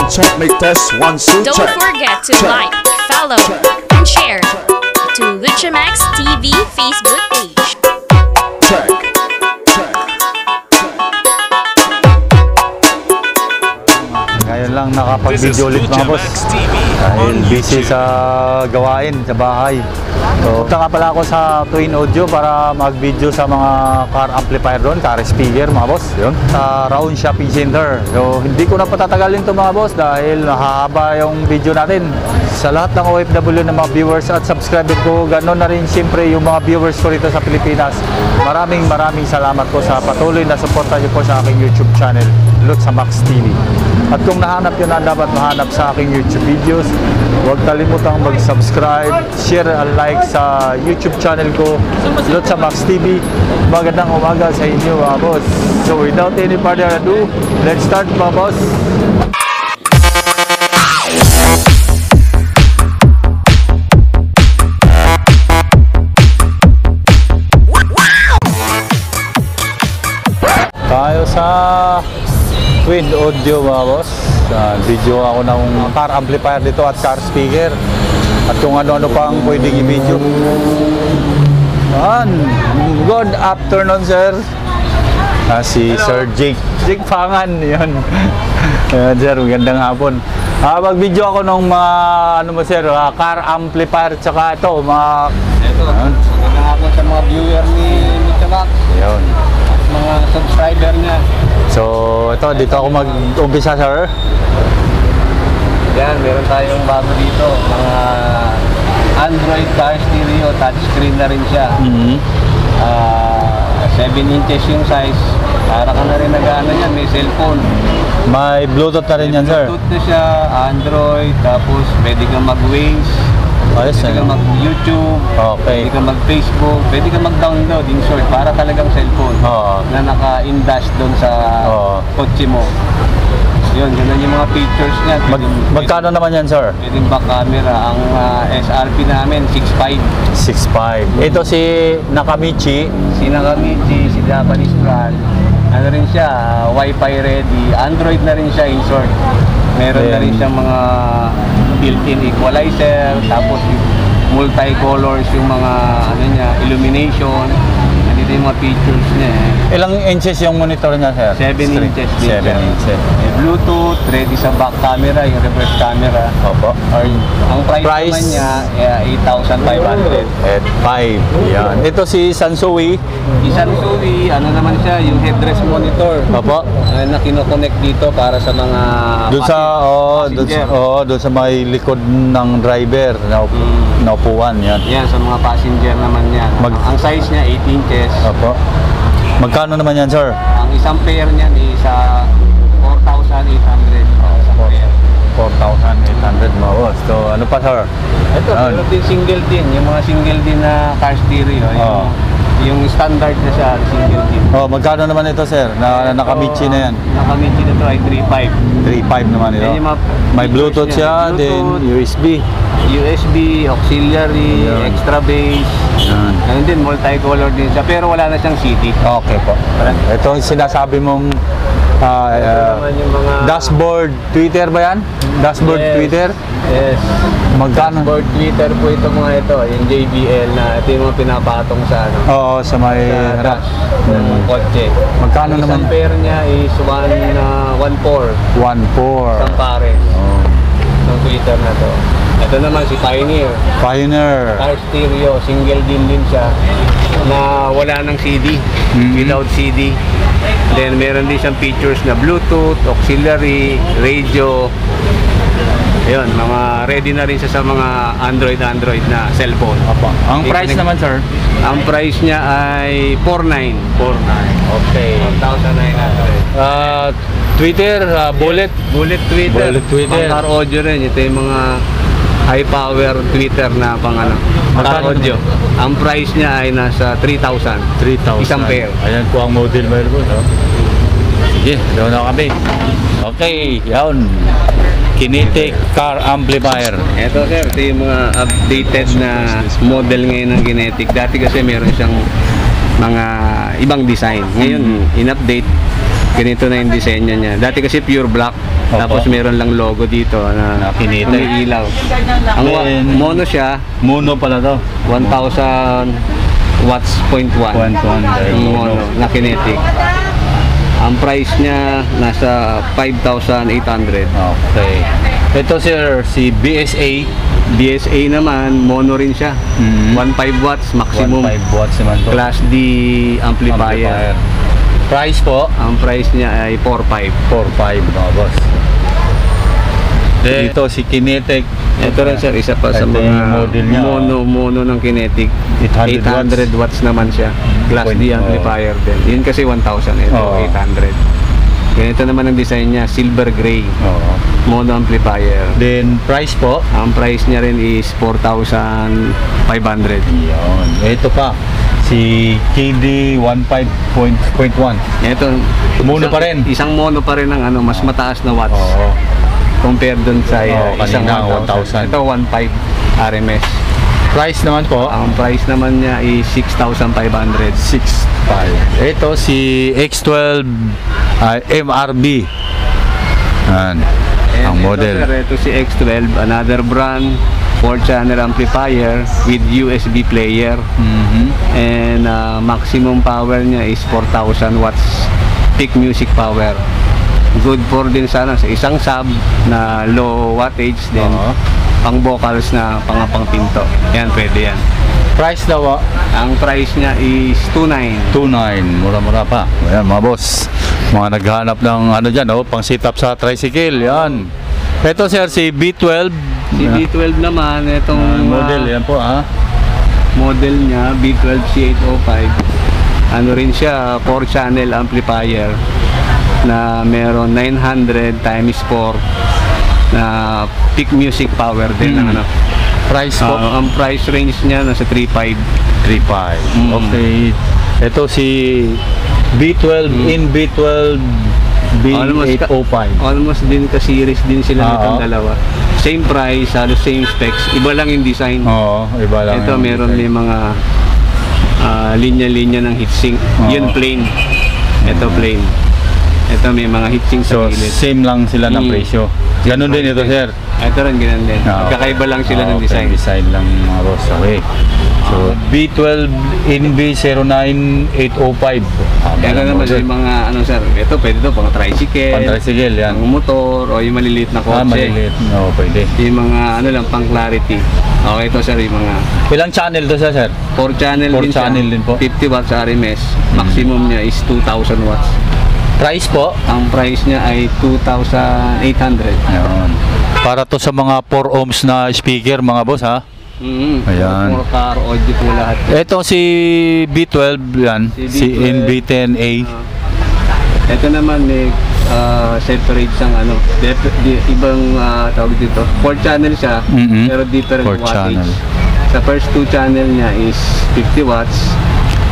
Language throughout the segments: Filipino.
check, make test, 1, 2, Don't check. forget to like, follow, and share to Luchamax TV Facebook page. Check. Ngayon lang nakapag-video ulit mga boss dahil busy sa gawain sa bahay. So, punta nga pala ako sa Twin Audio para mag-video sa mga car amplifier doon, car speaker mga boss, yun, sa Round Shopping Center. So hindi ko na patatagalin to mga boss dahil mahaba yung video natin. Sa lahat ng OFW na mga viewers at subscriber ko, ganoon na rin siyempre yung mga viewers ko rito sa Pilipinas. Maraming salamat po sa patuloy na suporta niyo po sa aking YouTube channel, Luchamax TV. At kung nahanap yun na dapat mahanap sa aking YouTube videos, huwag kalimutang mag-subscribe, share and like sa YouTube channel ko, Luchamax TV. Magandang umaga sa inyo mga boss. So without any further ado, let's start mga boss. Tayo sa Twin Audio mga boss. Video ako ng car amplifier dito at car speaker at kung ano-ano pang pwedeng i-video. Good afternoon sir. Si Hello. Sir Jake Pangan yun. Ayan sir, magandang hapon. Mag-video ako ng mga ano mo sir, car amplifier tsaka ito mga magandang hapon sa mga viewer ni Luchamax. Yun. Mga subscriber niya. So, dito ako mag-umpisa, sir. Yan, meron tayong bago dito. Mga Android car stereo, touchscreen na rin siya. 7 inches yung size. Para ka na rin nag-ano yan, may cellphone. May Bluetooth na rin yan, sir. Bluetooth na siya, Android, tapos pwede kang mag-Waze. Ayos, pwede kang mag-YouTube, okay. pwede kang mag-Facebook, pwede kang mag-download in short, para talagang cellphone na naka-indash doon sa kotse mo. Yun, ganun yung mga features niya. Magkano naman yan, sir? Pwede back camera. Ang SRP namin, 6.5. 6.5. Ito si Nakamichi. Si Nakamichi, si Japanese brand. Ano rin siya, Wi-Fi ready. Android na rin siya in short. Meron na rin siyang mga built-in equalizer, tapos multi-colors yung mga ano niya, illumination. Nandito yung mga features niya Ilang inches yung monitor niya, sir? 7 inches din 7 inches. May Bluetooth, ready sa back camera, yung reverse camera. Opo. Ang price naman niya, 8,500. At 5. Yan. Ito si Sansui. Si Sansui, ano naman siya, yung headrest monitor. Opo. Na kinoconnect dito para sa mga doon sa may likod ng driver na upuan. Yan. Yan, sa mga passenger naman yan. Ang size niya, 8 inches. Opo. Magkano naman yan, sir? Ang isang pair niyan is 4,800. 4,800 mga boss. So, ano pa, sir? Ito, meron din single din. Yung mga single din na car stereo. Yung standard na siya, single din. Magkano naman ito, sir? Nakamichi na yan. Nakamichi na ito ay 3.5. 3.5 naman ito. May Bluetooth siya, then USB. USB, auxiliary, extra bass. Yan. Ganun din, multicolor din siya. Pero wala na siyang CD. Okay po. Ito yung sinasabi mong yung mga dashboard Twitter ba yan? Dashboard Twitter? Yes. Magkano? Dashboard Twitter po ito mga ito. Yung JBL na ito yung mga pinapatong sa ano. Oo, sa may dash ng kotse. Magkano naman? Isang pair niya is 1.4. 1.4. Isang pares. Ng Twitter na to. Ito naman si Pioneer. Pioneer. Car stereo, single din siya na wala ng CD, without CD. Then meron din siyang features na Bluetooth, auxiliary, radio. Ayun, mga ready na rin siya sa mga Android na cellphone. Ang price naman, sir? Ang price niya ay 4,900. Okay. 1,900. Twitter, Bullet Twitter. Twitter. Pang car audio rin. Ito yung mga high power Twitter na pang car audio. Ang price niya ay nasa 3,000. 3,000. Isang pair. Ayan po ang model meron po. Sige, doon na kami. Okay, yan. Kinetic car amplifier. Ito sir, ito yung mga updated na model ngayon ng Kinetic. Dati kasi meron siyang mga ibang design. Ngayon, in-update, ganito na yung disenyo niya. Dati kasi pure black. Tapos meron lang logo dito na Kinetic. umiilaw. Ang mono siya, Mono pala to. 1,000 watts, 0.1. 1.1 dahil Yung mono. mono na kinetic. Ang price niya nasa 5,800. Okay. Ito sir, si BSA. BSA naman, mono rin siya. 1.5 watts maximum. 1.5 watts naman to. Class D amplifier. Price po? Ang price niya ay 4.5. 4.5 mga boss. Dito si Kinetic. Ito rin sir, isa pa sa Ito mga yung model niya. mono ng Kinetic. 800 watts naman siya. Class D amplifier din. Yun kasi 1,000, ito Oo. 800. Ganito naman ang design niya, silver gray. Oo. Mono amplifier. Then price po? Ang price niya rin is 4,500. Yun. Ito pa. Si KD 15.1. Ito, Mono pa rin. Isang mono pa rin ang mas mataas na watts. Oo. Compared dun sa isang kanina, 1,000. 1,000. Ito 1.5 RMS. Price naman po? Ang price naman niya is 6,500. 6.5. Ito si X12 MRB. Yan. Ang model. Ito si X12, another brand, 4-channel amplifier with USB player. And maximum power niya is 4,000 watts peak music power. Good for din sana sa isang sub na low wattage din. Oo. Pang vocals na pang pinto. Yan, pwede yan. Price daw Ang price niya is 2,900. 2.9. Mura-mura pa. Ayan mga boss. Mga naghahanap ng dyan, pang sit up sa tricycle. Yan. Ito sir, si B12. Si B12 naman, itong Model, yan po model niya, B12 C805. Ano rin siya, 4-channel amplifier na meron 900 times 4 na peak music power din. Price po? Ang price range niya nasa 3,500. 3.5. Okay. Ito si B12 in B12 B805. Almost din ka-series din sila Oo. nitong dalawa. Same price, halos same specs. Iba lang yung design. Oo, iba lang. Ito yung meron design. may mga linya-linya ng heatsink. Oo. Yun plain. Ito plain. Ito may mga heatsink sa So, gilid. same lang sila ng presyo. Ganon din ito, sir. Ito rin ganun din. Magkakaiba lang sila ng design. Design lang mga boss. Okay. So, B12 NB09805. Kaya naman yung mga sir, ito pwede to pang tricycle, Pan-tricycle, yan. pang motor, o yung maliliit na kotse. Maliliit. Oo, pwede. Yung mga lang pang clarity. Okay, ito sir, yung mga Ilang channel to siya, sir? 4-channel 4 din siya. channel din po. 50 watts RMS. Maximum niya is 2,000 watts. Price po? Ang price niya ay 2,800. Yan. Para to sa mga 4 ohms na speaker, mga boss, ha? Ayan. For car, audio po lahat. Ito si B12, yan. Si B12. NB10A. Ito naman may separate siyang ibang tawag dito. 4-channel siya, pero different 4 wattage. channel. Sa first 2 channel niya is 50 watts.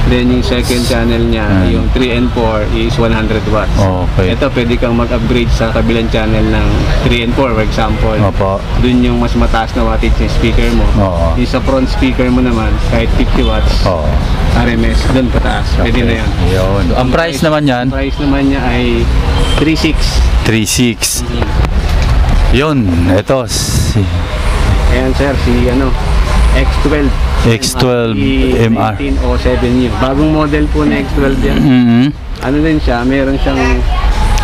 Then yung second channel niya, yung 3 and 4 is 100 watts. Okay. Ito pwede kang mag-upgrade sa kabilang channel ng 3 and 4 for example. Opo. Dun yung mas mataas na wattage ng speaker mo. Oo. Yung sa front speaker mo naman, kahit 50 watts Oo. RMS, dun pataas. Pwede na yan. Yun. Ang price naman yan? Ang price naman niya ay 3,600. 3.6. Yun. Ito. Ayan sir, si X12. X12 MR. 1807U. Bagong model po na X12 yan. Ano din siya, meron siyang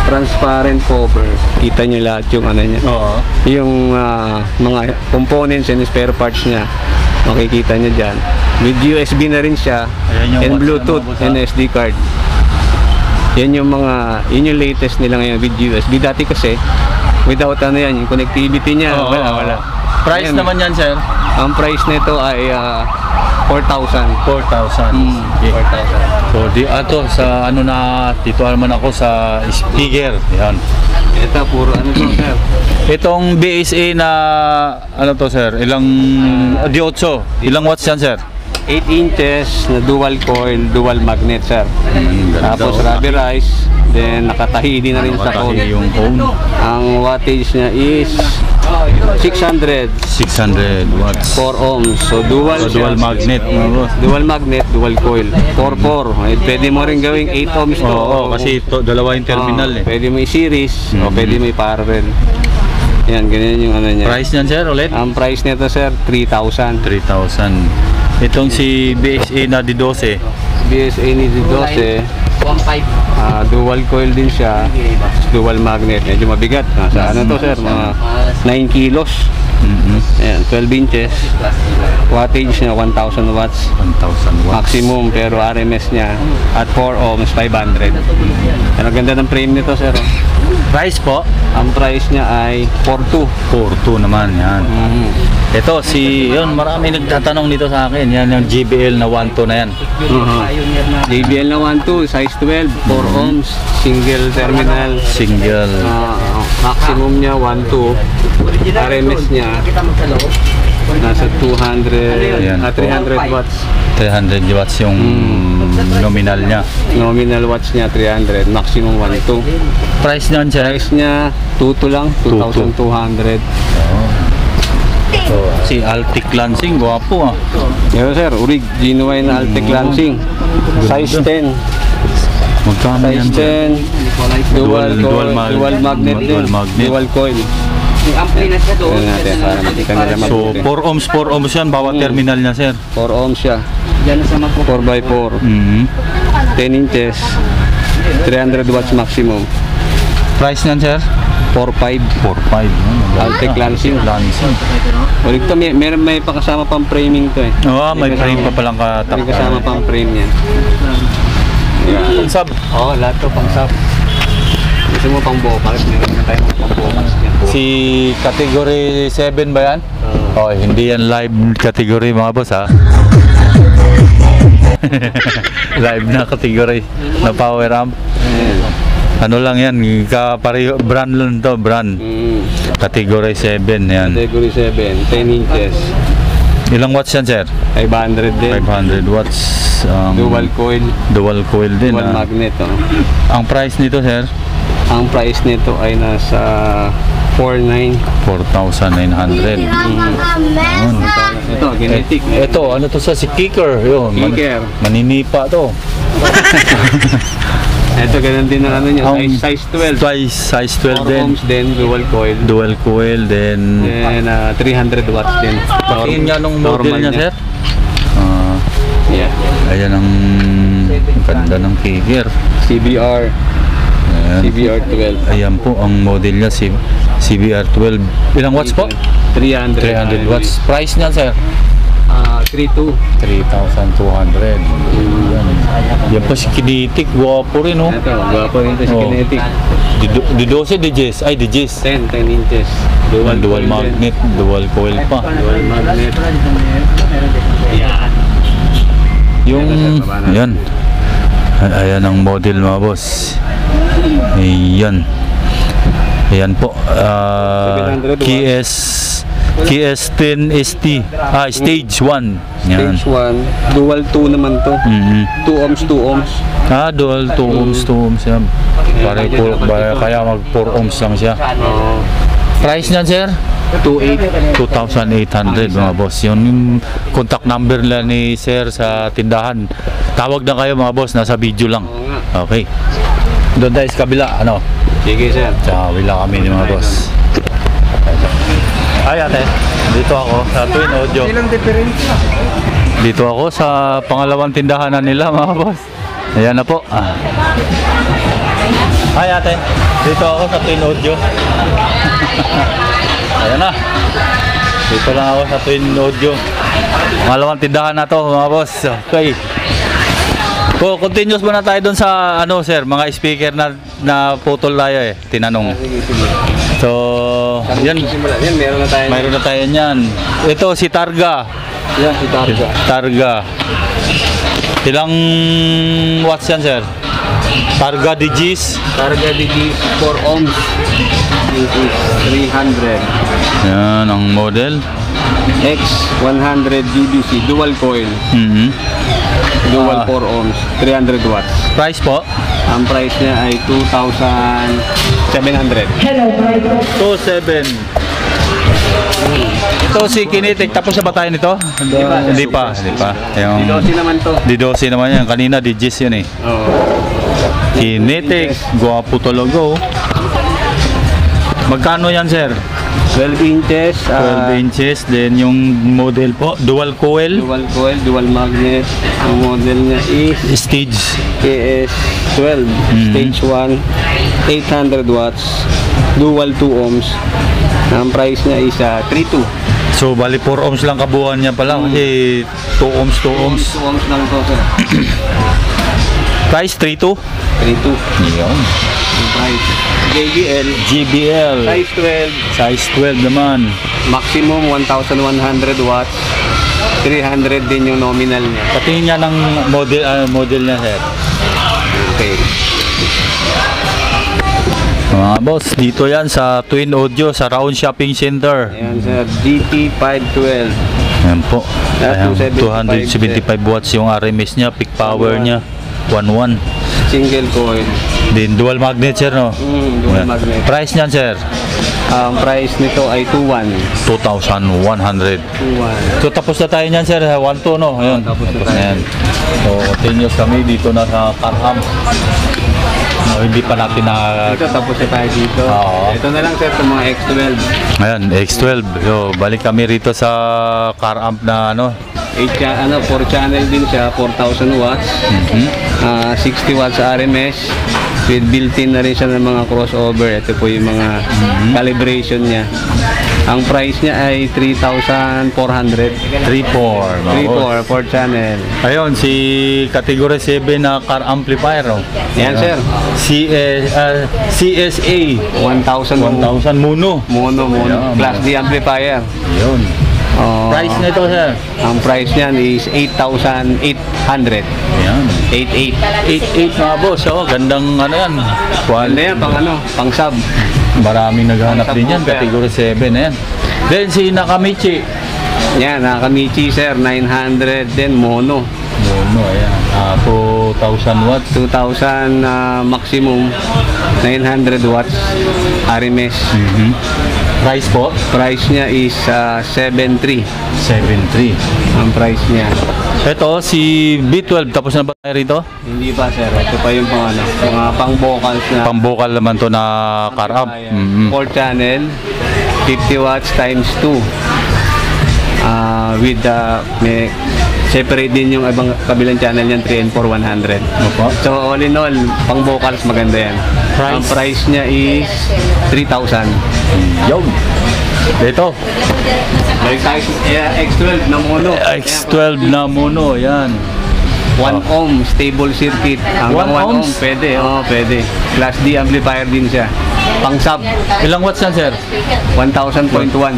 transparent cover. Kita nyo lahat yung niya. Oo. Yung mga components and spare parts niya. Makikita nyo dyan. With USB na rin siya. Ayan yung And watch Bluetooth na mga boss, and SD card. Yan yung latest nila ngayon with USB. Dati kasi, without yung connectivity niya, wala. Price Ayan. naman yan, sir? Ang price nito ay 4,000. 4,000. Okay. 4,000. So, sa dito naman ako sa speaker. Yan. Ito, puro to, sir. Itong BSA na, to, sir? Ilang, D8. Ilang watts yan, sir? 8 inches na dual coil, dual magnet, sir. Tapos rubberized, Then nakatahi din na rin sa cone. Nakatahi yung cone. Ang wattage niya is 600 watts. 4 ohms. So dual So, dual siya. magnet, mga boss. Dual magnet, dual coil. 4-4. Pwede mo rin gawing 8 ohms to. Oo, kasi ito, dalawa yung terminal eh. Pwede mo i-series o pwede mo i-parallel. Yan, ganyan yung ano niya. Price niyan, sir, ulit? Ang price nito, sir, 3,000. 3,000. Itong si BXA na D12. BSA ni 12. Dual coil din siya. Dual magnet. Medyo mabigat. Sa ano to, sir? Mga 9 kilos. Ayan, 12 inches. Wattage niya 1,000 watts. 1,000 watts. Maximum, pero RMS niya at 4 ohms, 500. Ang ganda ng frame nito, sir. Price po? Ang price niya ay 4,200. 4,200 naman, yan. Ito, yun, marami nagtatanong dito sa akin. Yan yung JBL na 1,200 na yan. JBL na 1,200, size 12, 4 ohms, single terminal. Single. Maximum niya 1,200. RMS niya nasa 200, Ayan. 300 watts. 300 watts yung nominal niya. Nominal watts niya 300, maximum 1,200. Price niyan, sir? Price niya 2,200 lang, 2,200. So, si Altic Lansing, gwapo ah. Yo sir, urig, genuine na Altec Lansing. Size 10. Magkano yan, Size sir? 10. Dual magnet din. Dual magnet. Dual coil. Tignan natin para makita nila So, mabuti. 4 ohms yan, bawat terminal niya, sir. 4 ohms siya. 4x4. 10 inches. 300 watts maximum. Price niyan, sir? 4.5. 4,500. Altec Lansing. Lansing. Ulit to, may pakasama pang framing to eh. Oo, may frame pa palang May kasama katakpan. pang frame yan. Sab. Oo, lahat to pang sub. Gusto mo pang bokals, meron na tayo pang bokals yan. Si category 7 ba yan? Oh, hindi yan live category, mga boss, ha? Live na category na power amp. Ano lang yan, kapareho, brand lang to, brand. Category 7 yan. Category 7, 10 inches. Ilang watts yan, sir? 500 din. 500 watts. Dual coil. Dual coil din. Dual magnet. Oh. Ang price nito, sir? Ang price nito ay nasa 4,900. 4,900. Ito, genetic. Ito, ano to sa si Kicker? Yun, Kicker. maninipa to. Ito, ganun din ang ano niya. Ang Size 12. Size 4 12 din. ohms din, dual coil. Dual coil, then... Then 300 watts din. Patingin nga nung model Normal niya, sir. Yeah. Ayan ang ganda ng Kicker. CBR. Ayan. CBR 12. Ayan po ang model niya, si CBR 12. Ilang watts po? 300. 300 watts. Price niya, sir? 3,200. 3,200. Yan po si Kinetic. Guwapo rin, oh. Ito, gwapo rin ito si Oh. Kinetic. D12, DJs. Ay, DJs. 10 inches. Dual coil din. magnet, dual coil pa. Dual magnet. Yung, yan. Ayan ang model, mga boss. Ayan. Ayan po. 700 KS10 ST. Stage 1. Yan. Stage 1. Dual 2 naman to. 2 ohms, 2 ohms. Dual 2 ohms, 2 ohms yan. Kaya mag 4 ohms lang siya. Price niyan, sir? 2,800, mga boss. Yung contact number nila ni sir sa tindahan. Tawag na kayo, mga boss. Nasa video lang. Okay. Doon tayo sa kabila. Ano? Sige, sir. Sa kabila kami ni mga boss. Ay, ate. Dito ako sa Twin Audio. Dito ako sa pangalawang tindahan na nila, mga boss. Ayan na po. Hi, ate. Dito ako sa Twin Audio. Ayan na. Dito lang ako sa Twin Audio. Pangalawang tindahan na to, mga boss. Okay. Continuous muna tayo doon sa ano, sir, mga speaker na putol tayo eh, tinanong. So, yan. Yan, meron na tayo. Mayroon na tayo niyan. Ito si Targa. Yan, si Targa. Targa. Ilang watts yan, sir? Targa DGs. Targa DG 4 ohms. This is 300. Yan ang model. X100 BBC dual coil. Mhm. Dual 4 ohms. 300 watts. Price po? Ang price niya ay 2,700. 2.7. Ito si Kinetic. Tapos na ba tayo nito? Hindi pa. Yung Didosi naman to. Didosi naman yan. Kanina Digis yun eh. Oo. Kinetic. Gwapo talaga oh. Magkano yan sir? 12 inches. 12 inches. Then yung model po, dual coil. Dual coil, dual magnet. Ang model niya is Stage. KS12. Stage 1. 800 watts. Dual 2 ohms. Ang price niya is 3,200. So bali 4 ohms lang kabuuan niya pala. Kasi 2 ohms, 2 ohms. 2 ohms lang to sir. Price 3.2. 3,200. Yun. Ang price. JBL. GBL. Size 12. Size 12 naman. Maximum 1,100 watts. 300 din yung nominal niya. Patingin niya ng model niya sir. Okay. Mga boss, dito yan sa Twin Audio sa Round Shopping Center. Ayan sir, GT512. Yan po. Ayan, 275 275 watts yung RMS niya, peak power niya. 1.1. Single coil. Din dual magnet sir no? Dual Ayan. magnet. Price niyan sir? Ang price nito ay 2,100. 2,100. 2,100. So tapos na tayo niyan sir, 1.2 no? Ayun. Tapos na tayo. Ayan. So continuous kami dito na sa Carham. No, hindi pa natin na... Ito, tapos na tayo dito. Oo. Ito na lang sir, itong mga X12. Ayan, X12. So, balik kami rito sa car amp na ano. 4 channel din siya, 4,000 watts. 60 watts RMS. With built-in na rin siya ng mga crossover. Ito po yung mga calibration niya. Ang price niya ay 3,400. 3.4. 4 channel. Ayun, si category 7 na car amplifier. No? Yan sir. CSA 1,000 mono. mono. Yeah, Class D amplifier. Yun. Price nito sir? Ang price niyan is 8,800. Ayan. 8,800. 8.8 mga boss. Oh, gandang ano yan. Ano yan? Pang sub. Maraming naghahanap din yan. Category 7 na yan. Then si Nakamichi. Yan, Nakamichi sir, 900 din mono. Mono, ayan. 2,000 watts. 2,000 maximum, 900 watts RMS. Price po? Price niya is 7,300. 7.3. Ang price niya. Ito, si B12. Tapos na ba tayo rito? Hindi pa sir, ito pa yung mga pang vocals na Pang-vocal naman to na car amp. 4 channel, 50 watts times 2. With may separate din yung ibang kabilang channel niyan, 3 and 4, 100. Opo. So all in all, pang vocals maganda yan. Price? Ang price niya is 3,000. Yun. Ito. Balik tayo X12 na mono. X12 na mono. Yan. 1 ohm stable circuit. Hanggang 1 1 ohm ohms? pwede. Pwede. Class D amplifier din siya. Pang sub. Ilang watts yan, sir? 1,000.1. 1,000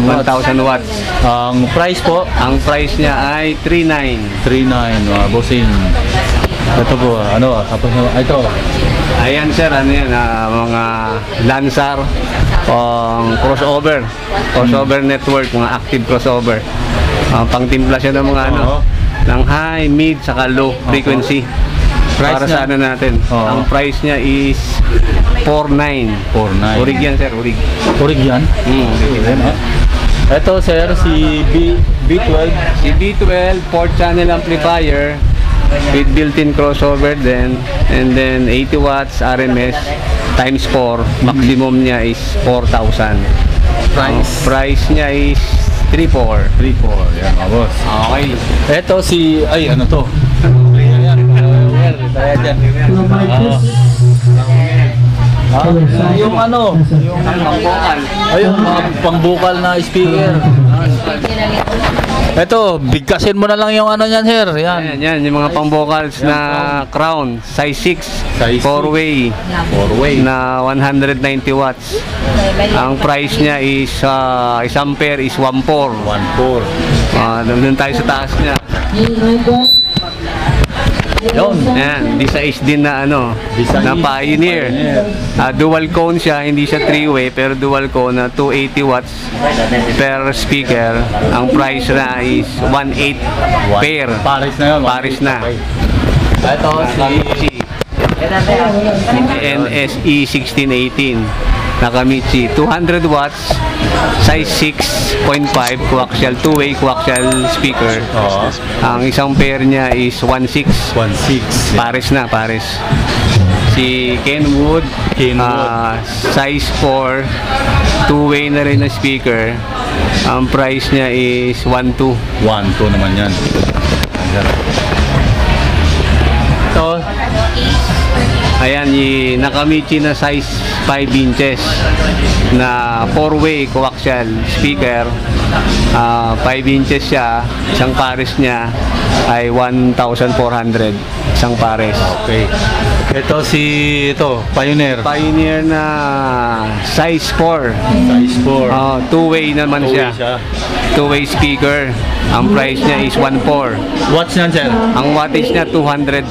watts. 1,000 watts. Ang price po? Ang price niya ay 3,900. 3,900. Bossing. Ito po. Ano? Tapos ito. Ayan sir, ano yan, mga Lancer, crossover network, mga active crossover. Pangtimpla siya ng mga ng high, mid, saka low frequency. Price Para niya? sa ano natin. Ang price niya is 4,900. 4,900. Urig yan sir, urig. Urig yan? Ayan, ha? Ito sir, si B12. Si B12, 4 channel amplifier with built-in crossover then, and then 80 watts RMS times 4. Maximum niya is 4,000. Price niya is 3,400. 3,400. Yan, mga boss. Okay. Ito si, ay ano to? Yung ano? Yung Pang-vocal. ayun, pang-vocal na speaker. Ito, bigkasin mo na lang yung ano niyan, sir. Yan. Yan, yung mga pang-vocals na crown, size 6, Size 4-way, 4-way. na 190 watts. Ang price niya is, isang pair is 1,400. 1,400. Nandun tayo sa taas niya. Yun. Yan, D-size din na D-size. na Pioneer. Dual cone siya, hindi siya 3-way pero dual cone na 280 watts per speaker. Ang price na is 1,800 pair. Paris na yun. Paris na. Ito si NSE 1618 Nakamichi, 200 watts, size 6.5, coaxial, two-way coaxial speaker. Oo. Ang isang pair niya is 1.6. 1.6. Pares na, pares. Si Kenwood, size 4, two-way na rin na speaker. Ang price niya is 1.2. 1.2 naman yan. Ayan. Ito, Ayan, yung Nakamichi na size 5 inches na 4-way coaxial speaker. 5 inches siya, isang pares niya ay 1,400 isang pares. okay. Ito Pioneer. Pioneer na size 4. Size 4. Two-way naman Two-way siya. siya. Two-way speaker. Ang price niya is 1.4. Watts yan, sir? Ang wattage niya 210.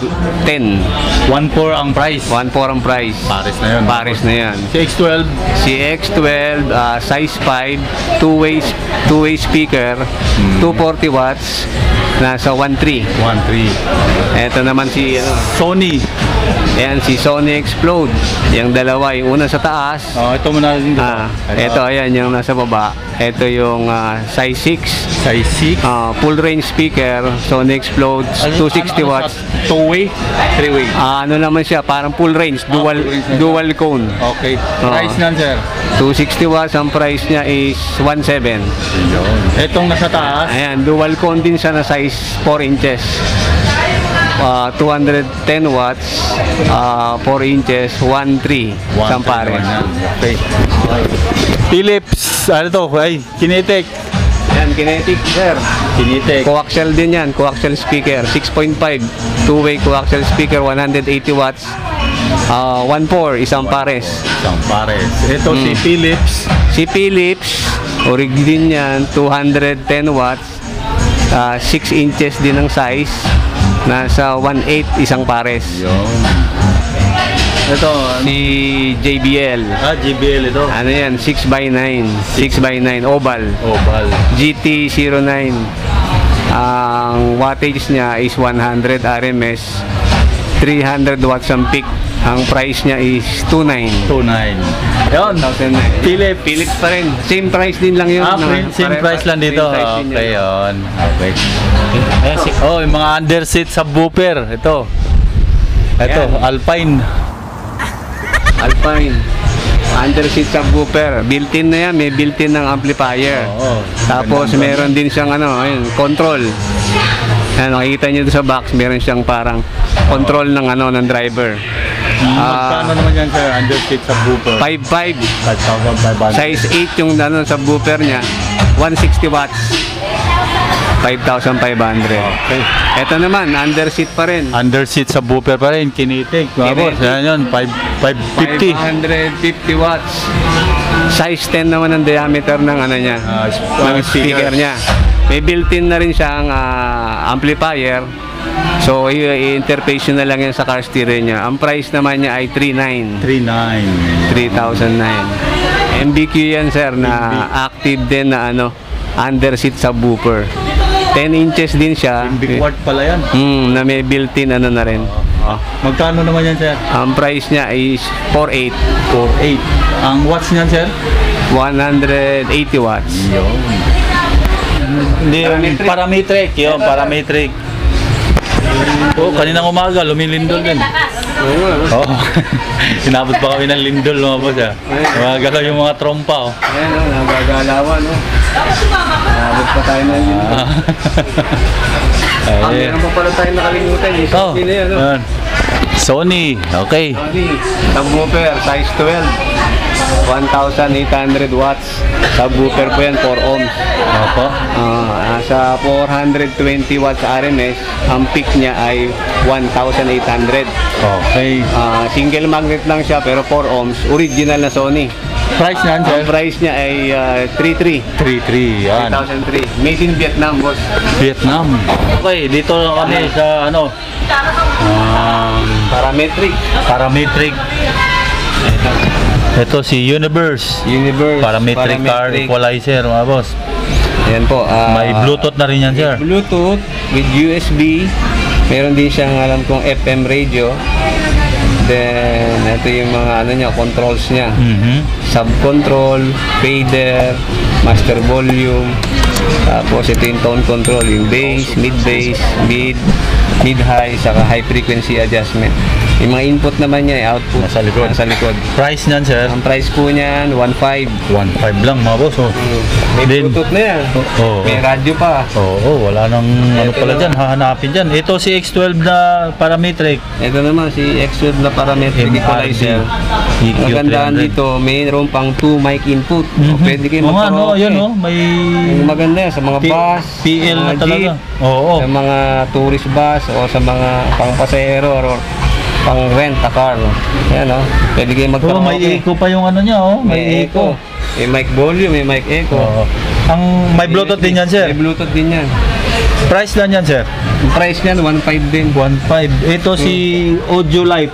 1.4 ang price. 1.4 ang price. Pares na yun. Pares na yan. Si X12. Si X12, size 5, two-way speaker, 240 watts, nasa 1.3. 1.3. Ito naman si Sony. ayan, si Sony Explode. Yung dalawa, yung una sa taas. Ito muna din. Ito, ayan, yung nasa baba. Ito yung size 6. Size 6. Full range speaker, Sony Explode, 260 watts. Two-way? Three-way? Ano naman siya, parang full range, dual full range na dual cone. Okay. Price nan, sir? 260 watts, ang price niya is 1.7. Itong nasa taas. Ayan, dual cone din siya na size 4 inches. 210 watts, 4 inches, 1.3. Isang pares. Okay. Philips, ano to? Ay, Kinetic. Ayan, Kinetic, sir. Kinetic. Coaxial din yan, coaxial speaker, 6.5. Two-way coaxial speaker, 180 watts. 1.4, isang pares. Isang pares. Ito si Philips. Si Philips, orig din yan, 210 watts, 6 inches din ang size, nasa 1.8 isang pares. Yun. Ito, Si JBL, JBL ito. ano yan, 6x9, 6x9 oval, Oval. GT09. Ang wattage niya is 100 RMS, 300 watts ang peak. Ang price niya is 2.9. 2.9. Yun. 1,009. Philips. Philips pa rin. Same price din lang yun. Same price lang dito. Same price din Okay, yun. yun. Okay. Ayan, yung mga underseat subwoofer. Ito. Ayan. Alpine. Alpine. Underseat subwoofer. Built-in na yan. May built-in ng amplifier. Oo. Tapos Ganda. meron din siyang ayun, control. Ayan, makikita nyo doon sa box. Meron siyang parang control ng ng driver. Magkano naman yan, sir? Underseat subwoofer. 5.5. 5,500. Size 8 yung subwoofer niya. 160 watts. 5,500. Okay. Ito naman, underseat pa rin. Underseat subwoofer pa rin. Kinetic. Mga boss. Kinetic. Yan yun. 550. 550 watts. Size 10 naman ang diameter ng niya. Ng speaker niya. May built-in na rin siyang amplifier. So, i-interface na lang yan sa car stereo niya. Ang price naman niya ay 3,900. 3,009. MBQ yan, sir, na active din na underseat subwoofer. 10 inches din siya. Big watt pala yan. Na may built-in na rin. Magkano naman yan, sir? Ang price niya is 4,800. 4.8. Ang watts niyan, sir? 180 watts. Yun. Parametric. Yun, parametric. Kaninang umaga, lumilindol din. Oo. Inabot pa kami ng lindol, mga boss. Gumagalaw yung mga trompa. Ayan, nagagalawan. Nabot pa tayo na yun. Meron pa pala tayo nakalimutan. Yung Sony na yun. Sony, okay. Sony, subwoofer, size 12. 1,800 watts. Subwoofer po yan, 4 ohms. Opo. Sa 420 watts RMS, ang peak niya ay 1,800. Okay. Single magnet lang siya pero 4 ohms. Original na Sony. Price niyan, sir? Ang price niya ay 3,300. 3.3, yan. 2003. Made in Vietnam, boss. Vietnam. Okay, dito kami sa Parametric. Parametric. Ito si Universe. Parametric car equalizer, mga boss. Ayan po. May Bluetooth na rin yan, sir. Bluetooth with USB. Meron din siyang alam kong FM radio. Then, ito yung mga ano niya, controls niya. Sub-control, fader, master volume. Tapos ito yung tone control, yung bass, mid-bass, mid-high, saka high frequency adjustment. Yung mga input naman niya, output Nasa likod. Nasa likod. Price niyan, sir? Ang price po niyan, 1.5. 1.5 lang, mga boss. Oh. May Then- Bluetooth na yan. Oo. May radio pa. Oo, wala nang ano Ito pala naman. dyan, hahanapin dyan. Ito si X12 na parametric. Ito naman si X12 na parametric equalizer. EQ Ang gandaan 300. dito, mayroon pang 2 mic input. O, pwede kayo Oo nga, no, magkaraoke. yun, no, may Yung maganda yan, sa mga bus, PL na mga talaga. jeep, Oo. sa mga tourist bus o sa mga pang-pasahero or pang-rent a car. Yan, no? Pwede kayo Oo, magkaraoke. may echo pa yung ano niya, oh. May echo. May mic volume, may mic echo. Oo. Ang may Bluetooth din yan, sir. May Bluetooth din yan. Price lang yan, sir. Yung price niyan, 1.5 din. 1.5. Ito si Audio Light.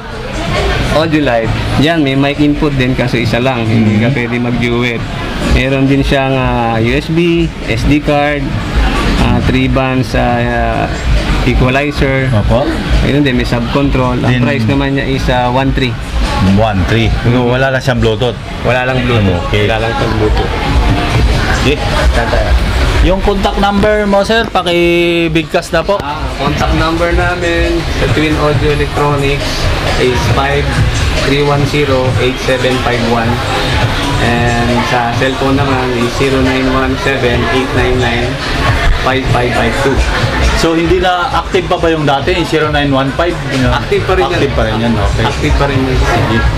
Audio Live. Yan, may mic input din kasi isa lang. Hindi ka pwede mag-duet. Meron din siyang USB, SD card, 3 bands equalizer. Opo. Ayun din, may sub-control. Ang Din- price naman niya is 1.3. 1.3. Wala lang siyang Bluetooth. Wala lang Bluetooth. Okay. Wala lang pag Bluetooth. Okay. Yung contact number mo, sir, paki-bigkas na po. Contact number namin sa Twin Audio Electronics is 5310-8751. And sa cellphone naman is 0917-899-5552. So, hindi na active pa ba yung dati? Yung 0915? Active pa rin yan. Active pa rin yan, okay. Active pa rin yun.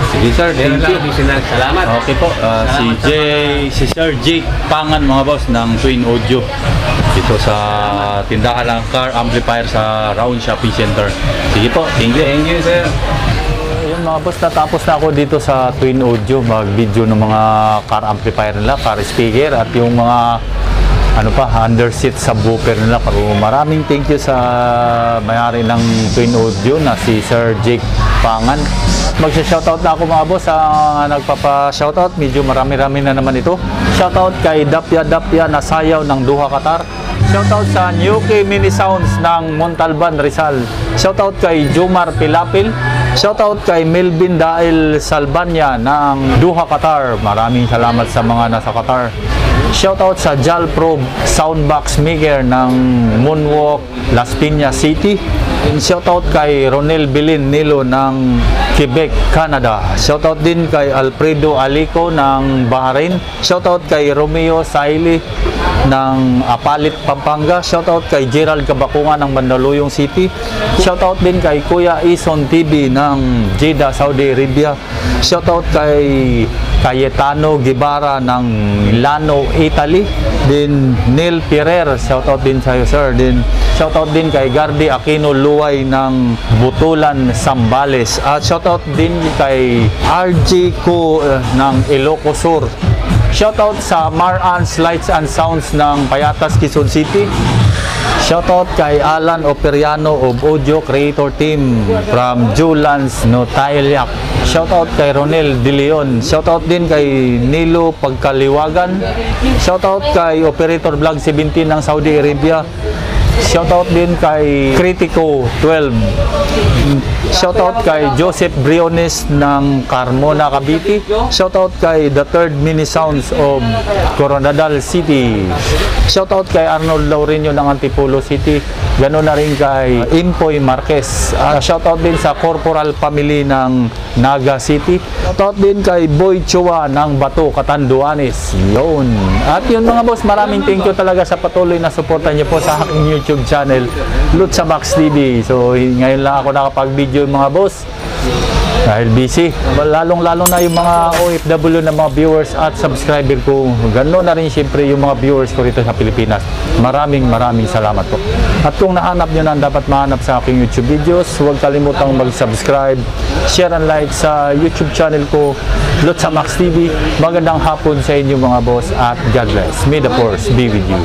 Sige, sir, Meron thank lang you. additional. Salamat. Okay po, si Sir Jake Pangan, mga boss, ng Twin Audio. Dito sa tindahan ng car amplifier sa Round Shopping Center. Sige po, thank you. Thank you, sir. Ayun mga boss, natapos na ako dito sa Twin Audio mag-video ng mga car amplifier nila, car speaker at yung mga under seat subwoofer nila. Pero maraming thank you sa may-ari ng Twin Audio na si Sir Jake Pangan. Magsha-shoutout na ako mga boss sa nagpapa-shoutout. Medyo marami-rami na naman ito. Shoutout kay Dapya na sayaw ng Duha, Qatar. Shoutout sa New K Mini Sounds ng Montalban, Rizal. Shoutout kay Jomar Pilapil. Shoutout kay Melvin Dael Salbanya ng Duha, Qatar. Maraming salamat sa mga nasa Qatar. Shoutout sa Jalpro Soundbox Maker ng Moonwalk, Las Piñas City. And shoutout kay Ronel Bilin Nilo ng Quebec, Canada. Shoutout din kay Alfredo Alico ng Bahrain. Shoutout kay Romeo Saili ng Apalit, Pampanga. Shoutout kay Gerald Kabakungan ng Mandaluyong City. Shoutout din kay Kuya Ison TV ng Jeddah, Saudi Arabia. Shoutout kay Cayetano Guevara ng Milano, Italy. Din Neil Ferrer, shoutout din sa iyo, sir. Din shoutout din kay Gardi Aquino Luway ng Butulan, Sambales. At shoutout din kay RG Ko ng Ilocos Sur. Shoutout sa Marans Lights and Sounds ng Payatas, Quezon City. Shoutout kay Alan Operiano of Audio Creator Team from Julans, Notailac. Shoutout kay Ronel De Leon. Shoutout din kay Nilo Pagkaliwagan. Shoutout kay Operator Vlog 17 ng Saudi Arabia. Shoutout din kay Critico 12. Shoutout kay Joseph Briones ng Carmona, Cavite. Shoutout kay The Third Mini Sounds of Coronadal City. Shoutout kay Arnold Laureño ng Antipolo City. Ganoon na rin kay Impoy Marquez. Shoutout din sa Corporal Family ng Naga City. Shoutout din kay Boy Chua ng Bato, Catanduanes. Yun. At yun mga boss, maraming thank you talaga sa patuloy na suporta niyo po sa aking YouTube channel, Lucha Max TV. So ngayon lang ako nakapag-video mga boss dahil busy. Lalong-lalo na yung mga OFW na mga viewers at subscriber ko. Ganoon na rin siyempre yung mga viewers ko rito sa Pilipinas. Maraming salamat po. At kung nahanap nyo na dapat mahanap sa aking YouTube videos, huwag kalimutang mag-subscribe, share and like sa YouTube channel ko, Lucha Max TV. Magandang hapon sa inyo mga boss at God bless. May the force be with you.